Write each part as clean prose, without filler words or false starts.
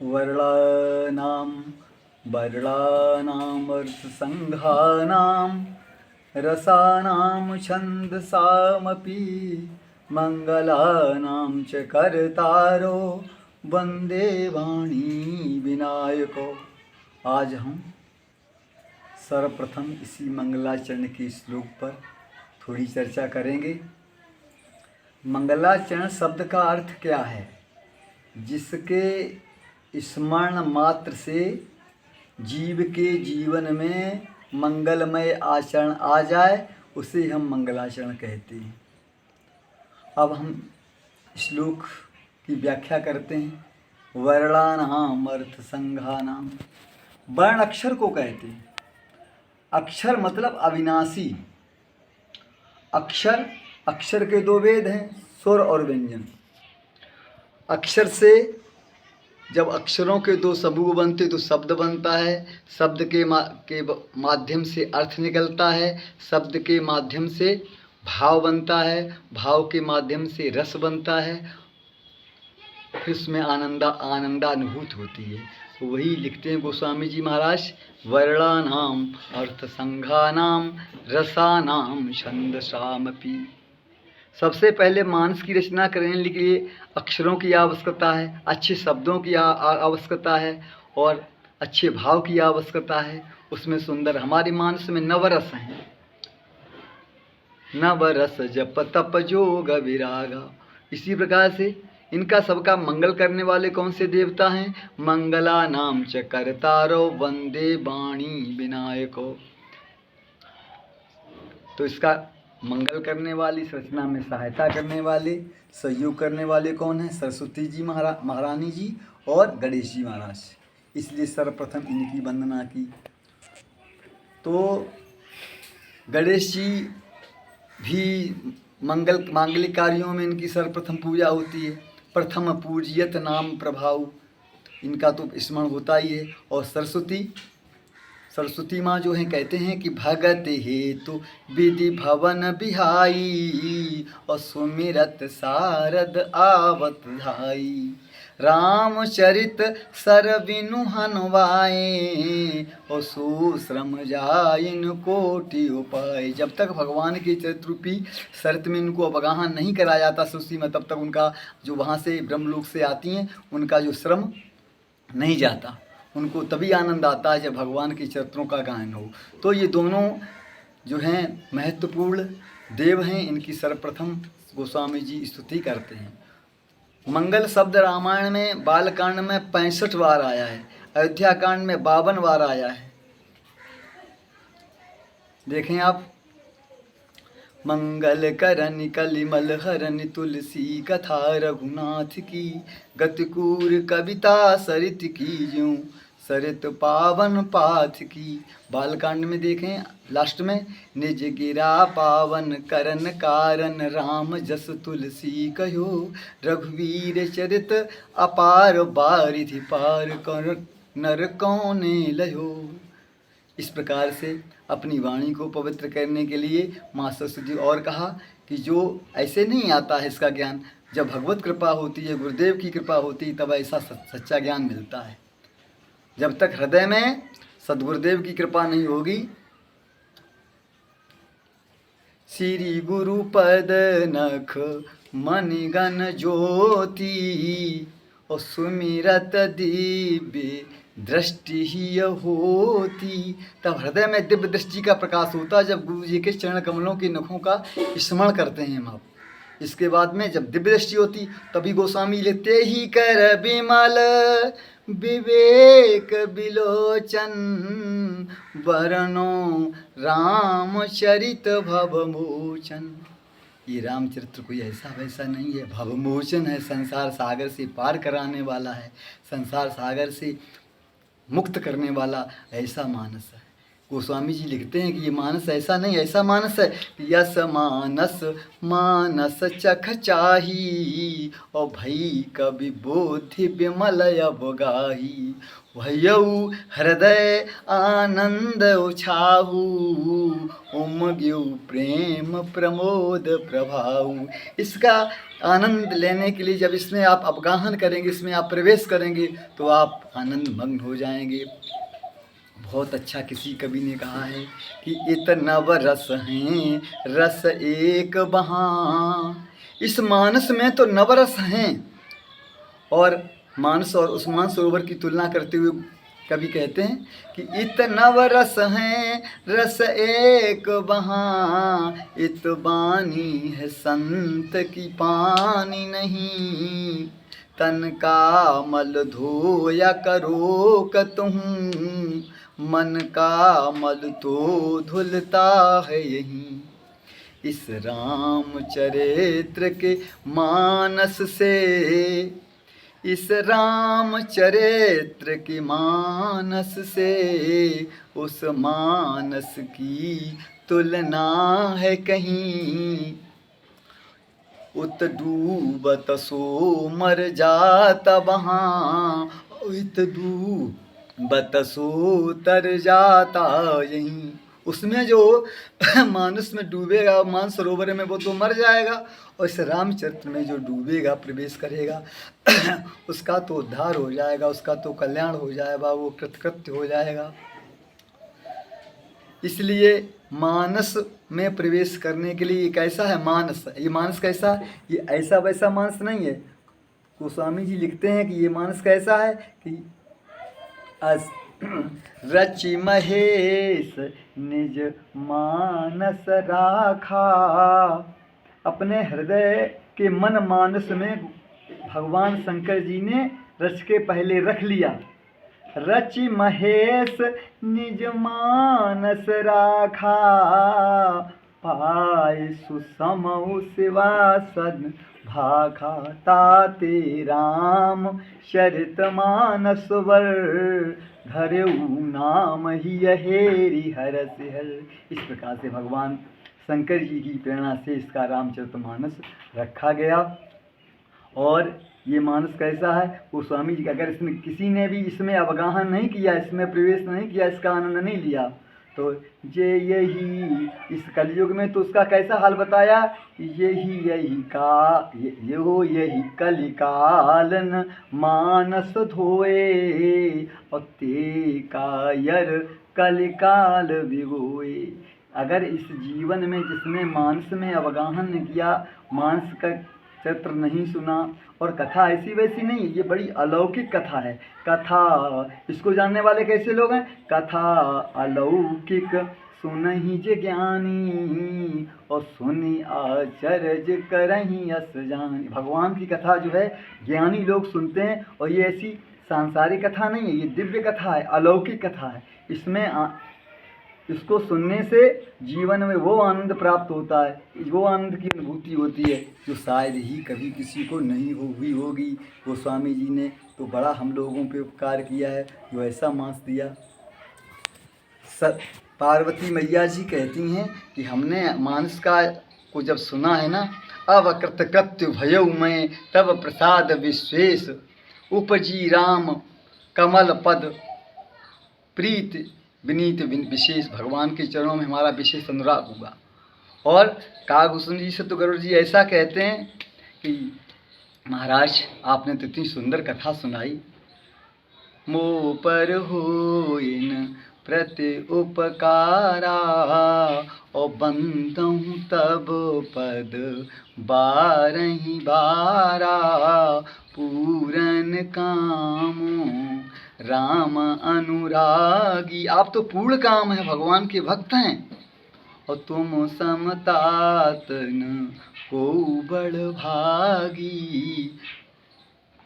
वर्णानां वर्णानामर्थसङ्घानां रसानां छन्दसामपि मङ्गलानां च कर्तारो वन्दे वाणी विनायको। आज हम सर्वप्रथम इसी मंगलाचरण के श्लोक पर थोड़ी चर्चा करेंगे। मंगलाचरण शब्द का अर्थ क्या है? जिसके स्मरण मात्र से जीव के जीवन में मंगलमय आचरण आ जाए उसे हम मंगलाचरण कहते हैं। अब हम श्लोक की व्याख्या करते हैं। वर्णानाम अर्थ संघानाम, वर्ण अक्षर को कहते हैं। अक्षर मतलब अविनाशी। अक्षर के दो भेद हैं, स्वर और व्यंजन। अक्षर से जब अक्षरों के दो समूह बनते तो शब्द बनता है। शब्द के माध्यम से अर्थ निकलता है। शब्द के माध्यम से भाव बनता है। भाव के माध्यम से रस बनता है। फिर उसमें आनंदानुभूति होती है। तो वही लिखते हैं गोस्वामी जी महाराज, वर्णानाम अर्थ संघानाम रसानाम छंदसामपि। सबसे पहले मानस की रचना करने के लिए अक्षरों की आवश्यकता है, अच्छे शब्दों की आवश्यकता है और अच्छे भाव की आवश्यकता है। उसमें सुंदर हमारे मानस में नवरस हैं। नवरस जप तप जोग विरागा। इसी प्रकार से इनका सबका मंगल करने वाले कौन से देवता हैं? मंगला नाम च करतारो वंदे वाणी विनायको। तो इसका मंगल करने वाली, रचना में सहायता करने वाले, सहयोग करने वाले कौन हैं? सरस्वती जी महारानी जी और गणेश जी महाराज। इसलिए सर्वप्रथम इनकी वंदना की। तो गणेश जी भी मांगलिक कार्यों में इनकी सर्वप्रथम पूजा होती है। प्रथम पूजियत नाम प्रभाव, इनका तो स्मरण होता ही है। और सरस्वती माँ जो हैं, कहते हैं कि भगत हेतु विधि भवन बिहाई और सुमिरत सारद आवत धाई। रामचरित सर बिनु हनवाए और सुश्रम जाइन कोटि उपाय। जब तक भगवान के चरित्र रूपी शरत में इनको अवगाहन नहीं कराया जाता सृष्टि में, तब तक उनका जो वहाँ से ब्रह्मलोक से आती हैं उनका जो श्रम नहीं जाता। उनको तभी आनंद आता है जब भगवान के चरित्रों का गायन हो। तो ये दोनों जो हैं महत्वपूर्ण देव हैं। इनकी सर्वप्रथम गोस्वामी जी स्तुति करते हैं। मंगल शब्द रामायण में बालकांड में 65 बार आया है। अयोध्या कांड में 52 बार आया है। देखें आप, मंगल करन कलिमल हरन तुलसी कथा रघुनाथ की, गतिकूर कविता सरित की ज्यों सरित पावन पाथ की। बालकांड में देखें लास्ट में, निज गिरा पावन करन कारण राम जस तुलसी कहो, रघुवीर चरित अपार बारिधि पार कर नर कौने लयो। इस प्रकार से अपनी वाणी को पवित्र करने के लिए माँ सरस्वती और कहा कि जो ऐसे नहीं आता है इसका ज्ञान, जब भगवत कृपा होती है, गुरुदेव की कृपा होती है, तब ऐसा सच्चा ज्ञान मिलता है। जब तक हृदय में सद्गुरुदेव की कृपा नहीं होगी। श्री गुरु पद नख मणिगण ज्योति और सुमिरत दिव्य दृष्टि ही होती। तब हृदय में दिव्य दृष्टि का प्रकाश होता है जब गुरु जी के चरण कमलों के नखों का स्मरण करते हैं हम। इसके बाद में जब दिव्य दृष्टि होती तभी गोस्वामी लिखते ही कर विमल विवेक बिलोचन, वरनो रामचरित भवमोचन। ये रामचरित्र कोई ऐसा वैसा नहीं है, भवमोचन है। संसार सागर से पार कराने वाला है, संसार सागर से मुक्त करने वाला ऐसा मानस है। गोस्वामी जी लिखते हैं कि ये मानस ऐसा नहीं, ऐसा मानस है यस मानस मानस चख चाही और भई कवि बोधि विमल अवगाही। भयऊ हृदय आनंद उछाहू उमग्यू प्रेम प्रमोद प्रभाऊ। इसका आनंद लेने के लिए जब इसमें आप अवगाहन करेंगे, इसमें आप प्रवेश करेंगे तो आप आनंद मग्न हो जाएंगे। बहुत अच्छा किसी कवि ने कहा है कि इत नव रस हैं रस एक बहाँ। इस मानस में तो नवरस हैं। और मानस और उस मानसरोवर की तुलना करते हुए कवि कहते हैं कि इत नव रस हैं रस एक बहाँ, इत बानी है संत की पानी नहीं। तन का मल धोया करो कतहूँ, मन का मल तो धुलता है यहीं। इस रामचरित्र के मानस से, इस रामचरित्र के मानस से उस मानस की तुलना है कहीं। उत डूबत सो मर जाता वहाँ, उत डूबत सो तर जाता यहीं। उसमें जो मानस में डूबेगा मानसरोवर में वो तो मर जाएगा, और इस रामचरित्र में जो डूबेगा प्रवेश करेगा उसका तो उद्धार हो जाएगा, उसका तो कल्याण हो जाएगा, वो कृतकृत्य हो जाएगा। इसलिए मानस में प्रवेश करने के लिए ये कैसा है मानस, ये मानस कैसा, ये ऐसा वैसा मानस नहीं है। गोस्वामी जी लिखते हैं कि ये मानस कैसा है कि रचि महेश निज मानस राखा। अपने हृदय के मन मानस में भगवान शंकर जी ने रच के पहले रख लिया। रचि महेश निज मानस राखा, पाए सुसमउ शिवासन भाखा। ताते राम चरित मानस वर, धरऊ नाम ही हेरि हरस हर। इस प्रकार से भगवान शंकर जी की प्रेरणा से इसका रामचरितमानस रखा गया। और ये मानस कैसा है, गोस्वामी जी, अगर इसमें किसी ने भी इसमें अवगाहन नहीं किया, इसमें प्रवेश नहीं किया, इसका आनंद नहीं लिया, तो यही इस कलयुग में तो उसका कैसा हाल बताया। यही कलिकालन मानस धोए, और ते कायर कलिकाल भिगोए। अगर इस जीवन में जिसने मानस में अवगाहन किया, मानस का चरित्र नहीं सुना, और कथा ऐसी वैसी नहीं, ये बड़ी अलौकिक कथा है। कथा इसको जानने वाले कैसे लोग हैं, कथा अलौकिक सुनहि जे ज्ञानी, और सुनि आचर्य करहि अस जानी। भगवान की कथा जो है ज्ञानी लोग सुनते हैं, और ये ऐसी सांसारिक कथा नहीं है, ये दिव्य कथा है, अलौकिक कथा है। इसको सुनने से जीवन में वो आनंद प्राप्त होता है, वो आनंद की अनुभूति होती है जो शायद ही कभी किसी को नहीं हुई होगी। गोस्वामी जी ने तो बड़ा हम लोगों पे उपकार किया है, जो ऐसा मांस दिया। पार्वती मैया जी कहती हैं कि हमने मानस का को जब सुना है ना, अब कृतकृत्य भयउ मैं तब प्रसाद विश्वेश, उपजी राम कमल पद प्रीत विनीत विशेष। भगवान के चरणों में हमारा विशेष अनुराग हुआ। और कागभूषण जी से तो गरुड़ जी ऐसा कहते हैं कि महाराज आपने तो इतनी सुंदर कथा सुनाई, मो पर होइन प्रति उपकारा, और बंदहूँ तब पद बारही बारा, पूरन कामों राम अनुरागी। आप तो पूर्ण काम है, भगवान के भक्त हैं, और तुम समतात न को बड़ भागी।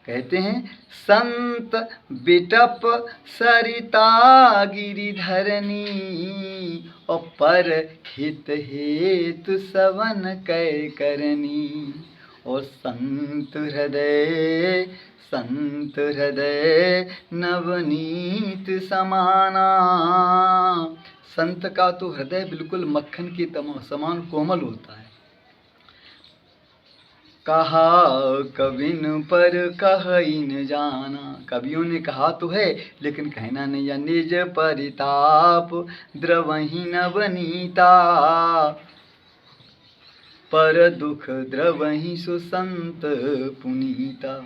कहते हैं संत बिटप सरिता गिरिधरनी, और पर हित हेतु सवन कै करनी। और संत हृदय नवनीत समाना। संत का तो हृदय बिल्कुल मक्खन के समान कोमल होता है। कहा कविन पर कहि न जाना, कवियों ने कहा तो है लेकिन कहना नहीं। निज परिताप द्रवहि नवनीता, पर दुख द्रवहि सुसंत पुनीता।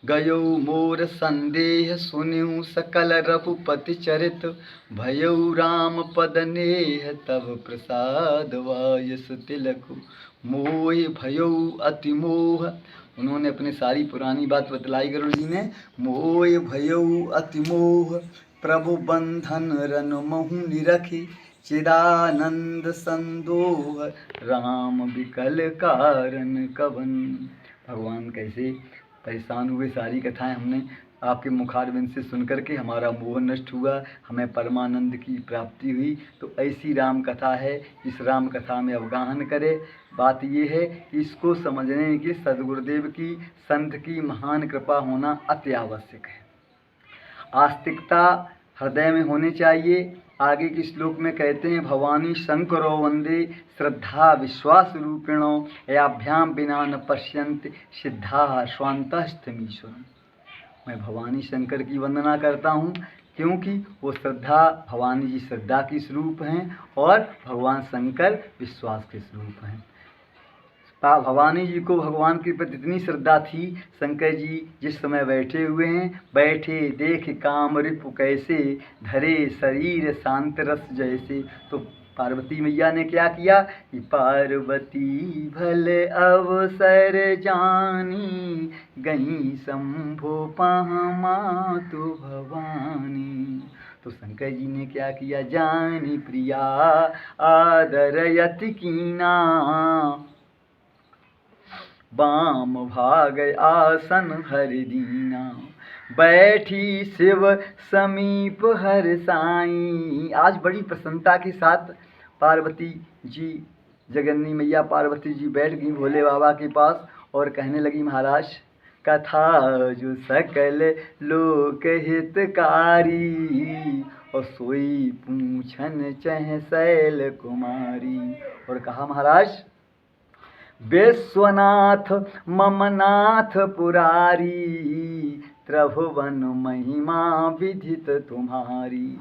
गयो मोर संदेह सुनिउ सकल रघुपति चरित, भयउ राम पद नेह तब प्रसाद वायस तिलक, मोह भयउ अति मोह। उन्होंने अपनी सारी पुरानी बात बतलाई गुरु जी ने। मोह भयउ अति मोह, प्रभु बंधन रन महु निरखी, चिदानंद संदोह, राम विकल कारण कवन। भगवान कैसे परेशान हुए, सारी कथाएं हमने आपके मुखारबिंद से सुनकर के हमारा मोह नष्ट हुआ, हमें परमानंद की प्राप्ति हुई। तो ऐसी राम कथा है, इस राम कथा में अवगाहन करें। बात ये है कि इसको समझने की सदगुरुदेव की, संत की महान कृपा होना अति आवश्यक है। आस्तिकता हृदय में होनी चाहिए। आगे के श्लोक में कहते हैं, भवानी शंकरो वंदे श्रद्धा विश्वास रूपिणो, याभ्याम बिना न पश्यन्ति सिद्धा स्वांतस्थमीश्वरम्। मैं भवानी शंकर की वंदना करता हूँ, क्योंकि वो श्रद्धा, भवानी जी श्रद्धा की स्वरूप हैं और भगवान शंकर विश्वास के स्वरूप हैं। भवानी जी को भगवान के प्रति इतनी श्रद्धा थी, शंकर जी जिस समय बैठे हुए हैं, बैठे देख काम रिपु कैसे, धरे शरीर शांत रस जैसे। तो पार्वती मैया ने क्या किया कि पार्वती भले अवसर जानी, गई शंभो पहमा तो भवानी। तो शंकर जी ने क्या किया, जानी प्रिया आदर यति कीना, बाम भाग आसन हर दीना, बैठी शिव समीप हर साई। आज बड़ी प्रसन्नता के साथ पार्वती जी, जगन्नी मैया पार्वती जी बैठ गई भोले बाबा के पास और कहने लगी, महाराज कथा जो सकल लोक हितकारी, और सोई पूछन चह शैल कुमारी। और कहा, महाराज विश्वनाथ ममनाथ पुरारी, त्रिभुवन महिमा विदित तुम्हारी।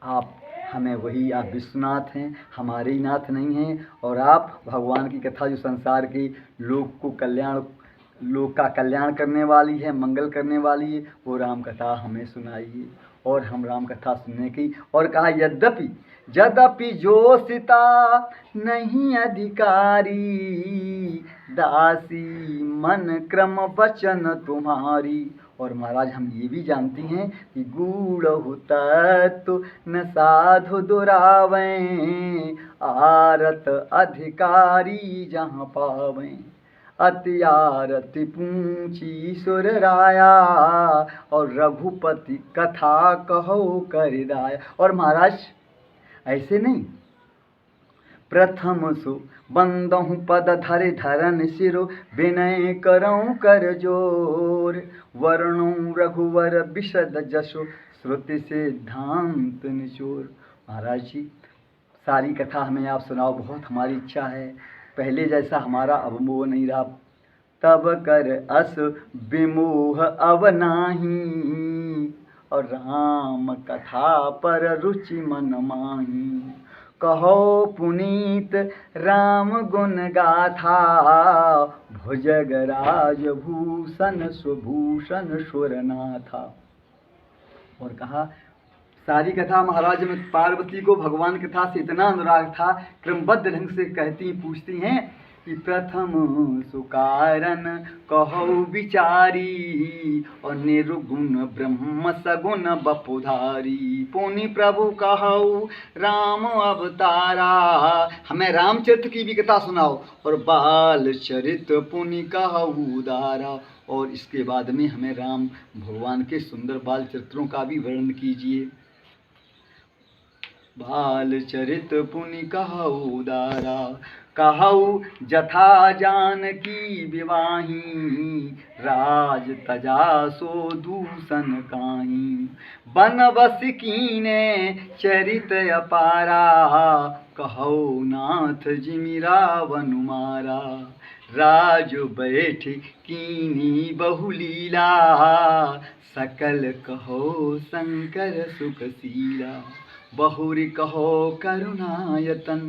आप हमें वही, आप विश्वनाथ हैं, हमारे ही नाथ नहीं हैं। और आप भगवान की कथा जो संसार के लोक को कल्याण, लोक का कल्याण करने वाली है, मंगल करने वाली है, वो राम कथा हमें सुनाइए। और हम राम कथा सुनने की। और कहा, यद्यपि यद्यपि जो सीता नहीं अधिकारी, दासी मन क्रम वचन तुम्हारी। और महाराज हम ये भी जानती हैं कि गूढ़ तत्व न साधु दुरावें, आरत अधिकारी जहाँ पावें, अति आरती पूछी सुर राया, और रघुपति कथा कहो कर दाया। और महाराज ऐसे नहीं, प्रथम सु बंदहु पद धरे धरन सिरो, विनय करऊँ कर जोर, वर्णु रघुवर विशद जसो, श्रुति सिद्धांत निचोर। महाराज जी सारी कथा हमें आप सुनाओ, बहुत हमारी इच्छा है। पहले जैसा हमारा अब मोह नहीं रहा, तब कर अस विमोह अब नाही, और राम कथा पर रुचि मन माही। कहो पुनीत राम गुण गाथा, भुजगराज भूषण सुभूषण सुरनाथा। और कहा, सारी कथा महाराज में पार्वती को भगवान कथा से इतना अनुराग था, क्रमबद्ध ढंग से कहती पूछती हैं कि प्रथम सुकारण कहो विचारी, और निर्गुण ब्रह्म सगुण बपुधारी, पुनि प्रभु कहो राम अवतारा। हमें रामचरित्र की भी कथा सुनाओ, और बाल चरित पुनि कहो उदारा। और इसके बाद में हमें राम भगवान के सुंदर बाल चरित्रों का भी वर्णन कीजिए। बाल चरित पुनि कहो उदारा, कहऊ जथा जानकी विवाही, राज तजा सो दूषण काहीं, बनबस कीने चरित अपारा, कहऊ नाथ जिमि रावण मारा, राज बैठ कीनी बहुलीला, सकल कहो शंकर सुखशीला, बहुरी कहो करुणायतन।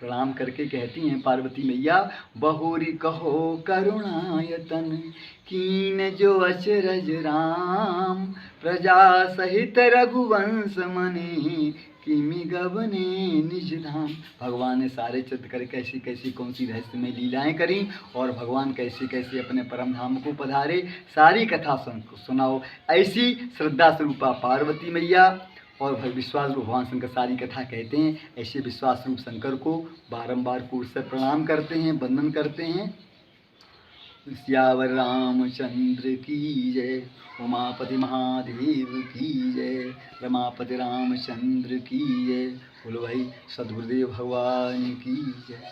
प्रणाम करके कहती हैं पार्वती मैया, बहुरी कहो करुणायतन, कीन जो अचरज राम, प्रजा सहित रघुवंश मने, किमि गबने निज धाम। भगवान ने सारे चित्र कर कैसी कैसी कौन सी रहस्यमय लीलाएं करी और भगवान कैसे कैसे अपने परम धाम को पधारे, सारी कथा सुनाओ। ऐसी श्रद्धा स्वरूपा पार्वती मैया और विश्वास रूप भगवान शंकर सारी कथा कहते हैं। ऐसे विश्वास रूप शंकर को बारंबार कोट से प्रणाम करते हैं, वंदन करते हैं। सियावर रामचंद्र की जय, उमापति महादेव की जय, रमापति रामचंद्र की जय। बोलो भाई सद्गुरुदेव भगवान की जय।